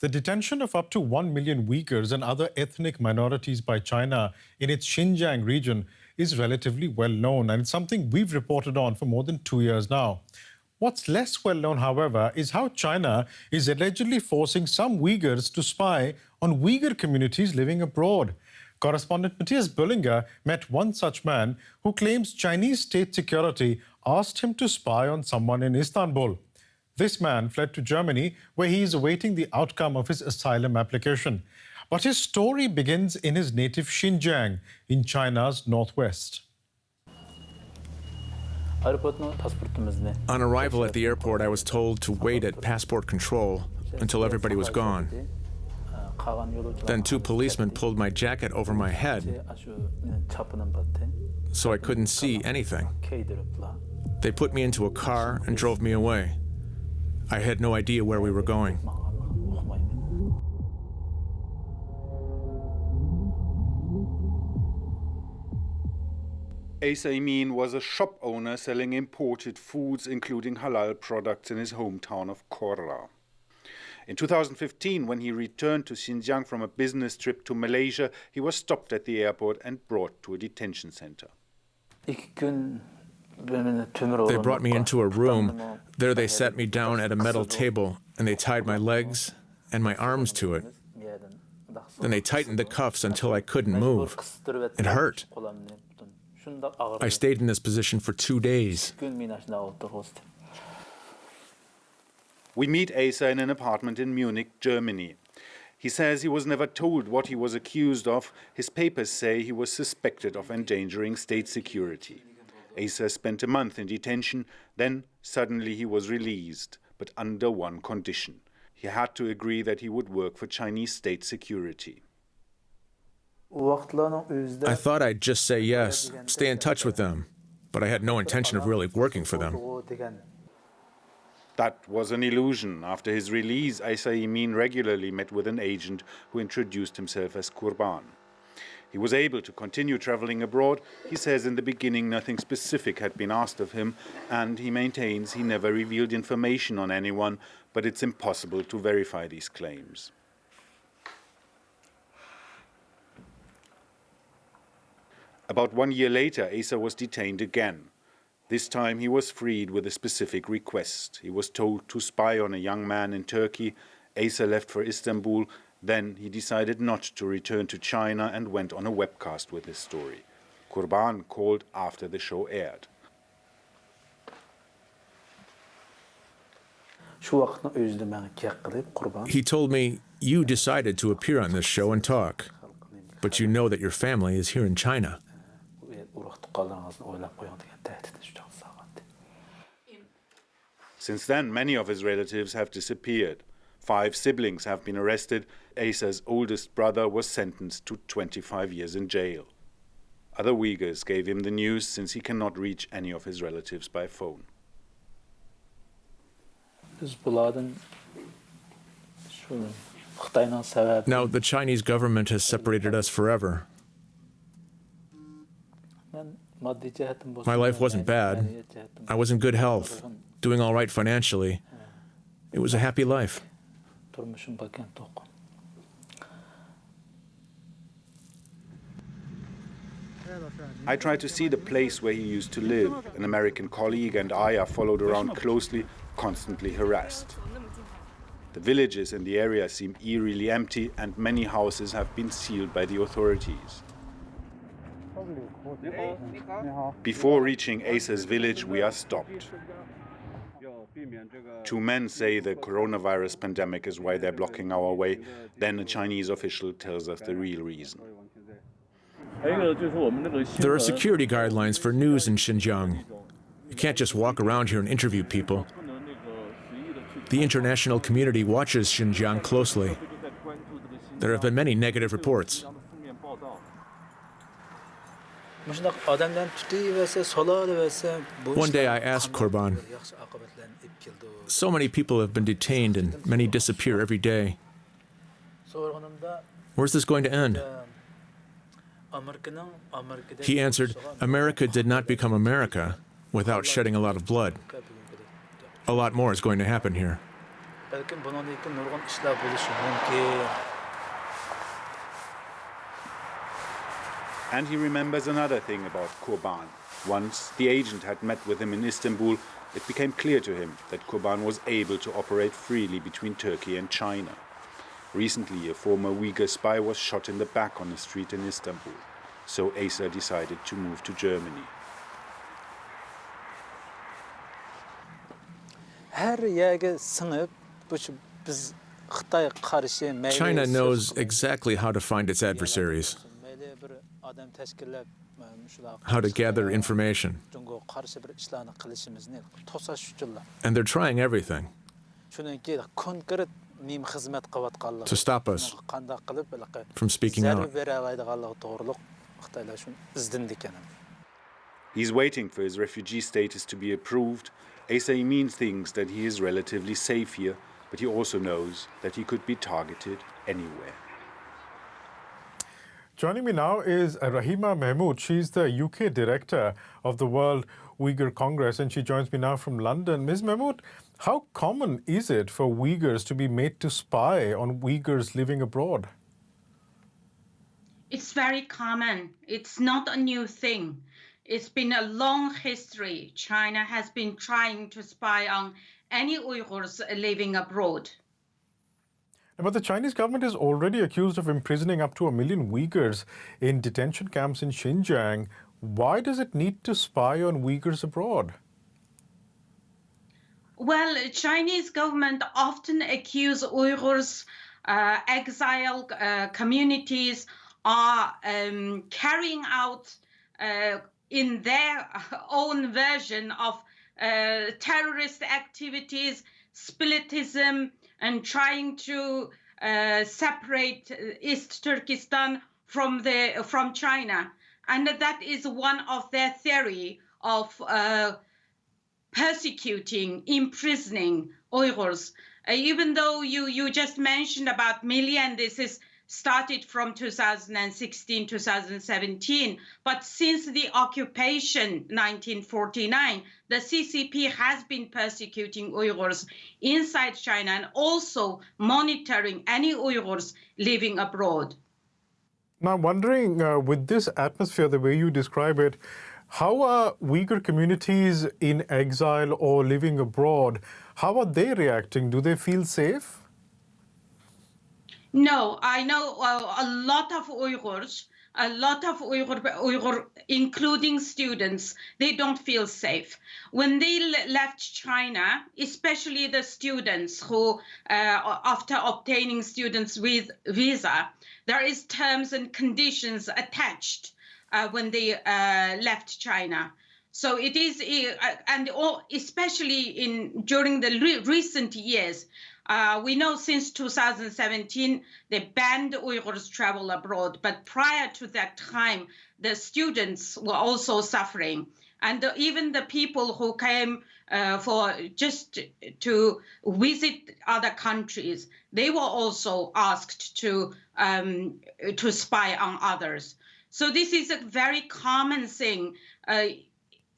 The detention of up to 1 million Uyghurs and other ethnic minorities by China in its Xinjiang region is relatively well known, and it's something we've reported on for more than 2 years now. What's less well known, however, is how China is allegedly forcing some Uyghurs to spy on Uyghur communities living abroad. Correspondent Matthias Bullinger met one such man who claims Chinese state security asked him to spy on someone in Istanbul. This man fled to Germany, where he is awaiting the outcome of his asylum application. But his story begins in his native Xinjiang, in China's northwest. On arrival at the airport, I was told to wait at passport control until everybody was gone. Then 2 policemen pulled my jacket over my head, so I couldn't see anything. They put me into a car and drove me away. I had no idea where we were going. Asa Emin was a shop owner selling imported foods, including halal products, in his hometown of Korra. In 2015, when he returned to Xinjiang from a business trip to Malaysia, he was stopped at the airport and brought to a detention center. They brought me into a room. There they sat me down at a metal table, and they tied my legs and my arms to it. Then they tightened the cuffs until I couldn't move. It hurt. I stayed in this position for 2 days. We meet Asa in an apartment in Munich, Germany. He says he was never told what he was accused of. His papers say he was suspected of endangering state security. Asa spent a month in detention, then suddenly he was released, but under one condition. He had to agree that he would work for Chinese state security. I thought I'd just say yes, stay in touch with them, but I had no intention of really working for them. That was an illusion. After his release, Asa Emin regularly met with an agent who introduced himself as Qurban. He was able to continue traveling abroad. He says in the beginning nothing specific had been asked of him, and he maintains he never revealed information on anyone, but it's impossible to verify these claims. About 1 year later, Asa was detained again. This time he was freed with a specific request. He was told to spy on a young man in Turkey. Asa left for Istanbul. Then he decided not to return to China and went on a webcast with his story. Qurban called after the show aired. He told me, "You decided to appear on this show and talk, but you know that your family is here in China." Since then, many of his relatives have disappeared. 5 siblings have been arrested. Asa's oldest brother was sentenced to 25 years in jail. Other Uyghurs gave him the news since he cannot reach any of his relatives by phone. Now the Chinese government has separated us forever. My life wasn't bad. I was in good health, doing all right financially. It was a happy life. I try to see the place where he used to live. An American colleague and I are followed around closely, constantly harassed. The villages in the area seem eerily empty, and many houses have been sealed by the authorities. Before reaching Asa's village, we are stopped. 2 men say the coronavirus pandemic is why they're blocking our way. Then a Chinese official tells us the real reason. There are security guidelines for news in Xinjiang. You can't just walk around here and interview people. The international community watches Xinjiang closely. There have been many negative reports. One day I asked Qurban, "So many people have been detained and many disappear every day. Where's this going to end?" He answered, "America did not become America without shedding a lot of blood. A lot more is going to happen here." бәлкім бұның екі нұрғын ішлар болушы мүмкін. And he remembers another thing about Kurban. Once the agent had met with him in Istanbul, it became clear to him that Kurban was able to operate freely between Turkey and China. Recently, a former Uyghur spy was shot in the back on a street in Istanbul. So Asa decided to move to Germany. China knows exactly how to find its adversaries, how to gather information. And they're trying everything to stop us from speaking out. He's waiting for his refugee status to be approved. Asa means things that he is relatively safe here, but he also knows that he could be targeted anywhere. Joining me now is Rahima Mahmood. She's the UK director of the World Uyghur Congress, and she joins me now from London. Ms. Mahmood, how common is it for Uyghurs to be made to spy on Uyghurs living abroad? It's very common. It's not a new thing. It's been a long history. China has been trying to spy on any Uyghurs living abroad. But the Chinese government is already accused of imprisoning up to 1 million Uyghurs in detention camps in Xinjiang. Why does it need to spy on Uyghurs abroad? Well, Chinese government often accuse Uyghurs, exiled communities are carrying out in their own version of terrorist activities, spiritism, and trying to separate East Turkestan from China. And that is one of their theory of persecuting, imprisoning Uyghurs. Even though you just mentioned about million, this is started from 2016, 2017. But since the occupation, 1949, the CCP has been persecuting Uyghurs inside China and also monitoring any Uyghurs living abroad. Now, I'm wondering, with this atmosphere, the way you describe it, how are Uyghur communities in exile or living abroad, how are they reacting? Do they feel safe? No, I know a lot of Uyghurs, including students, they don't feel safe. When they left China, especially the students who, after obtaining students with visa, there is terms and conditions attached when they left China. So it is, especially during the recent years, we know since 2017, they banned Uyghurs travel abroad. But prior to that time, the students were also suffering. And even the people who came for just to visit other countries, they were also asked to spy on others. So this is a very common thing.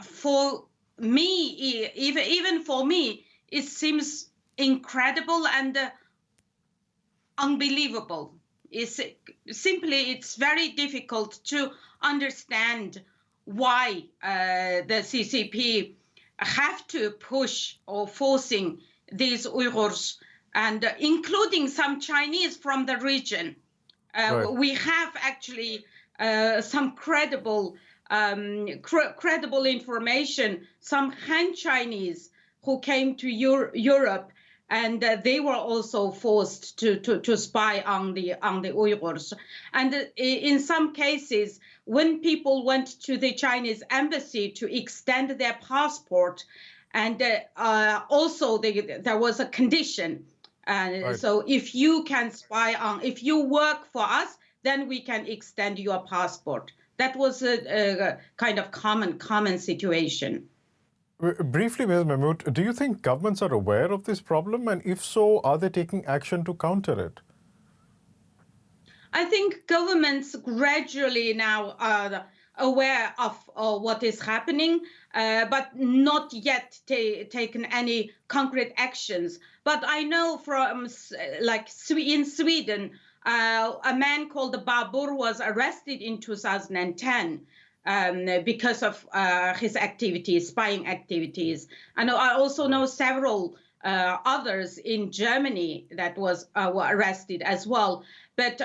For me, even for me, it seems incredible and unbelievable. It's very difficult to understand why the CCP have to push or forcing these Uyghurs, and including some Chinese from the region. Right. We have actually some credible information, some Han Chinese who came to Europe, and they were also forced to spy on the Uyghurs. And in some cases, when people went to the Chinese embassy to extend their passport, and also there was a condition. Right. So if you work for us, then we can extend your passport. That was a kind of common situation. Briefly, Ms. Mahmood, do you think governments are aware of this problem? And if so, are they taking action to counter it? I think governments gradually now are aware of what is happening, but not yet taken any concrete actions. But I know from in Sweden, a man called Babur was arrested in 2010 because of his activities, spying activities. And I also know several others in Germany that were arrested as well. But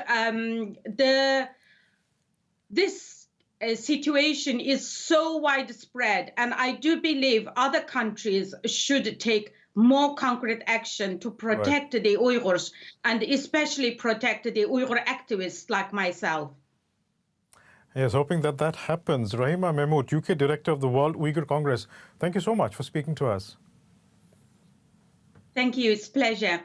this situation is so widespread, and I do believe other countries should take more concrete action to protect the Uyghurs, and especially protect the Uyghur activists like myself. Yes, hoping that that happens. Rahima Mahmood, UK Director of the World Uyghur Congress, thank you so much for speaking to us. Thank you. It's a pleasure.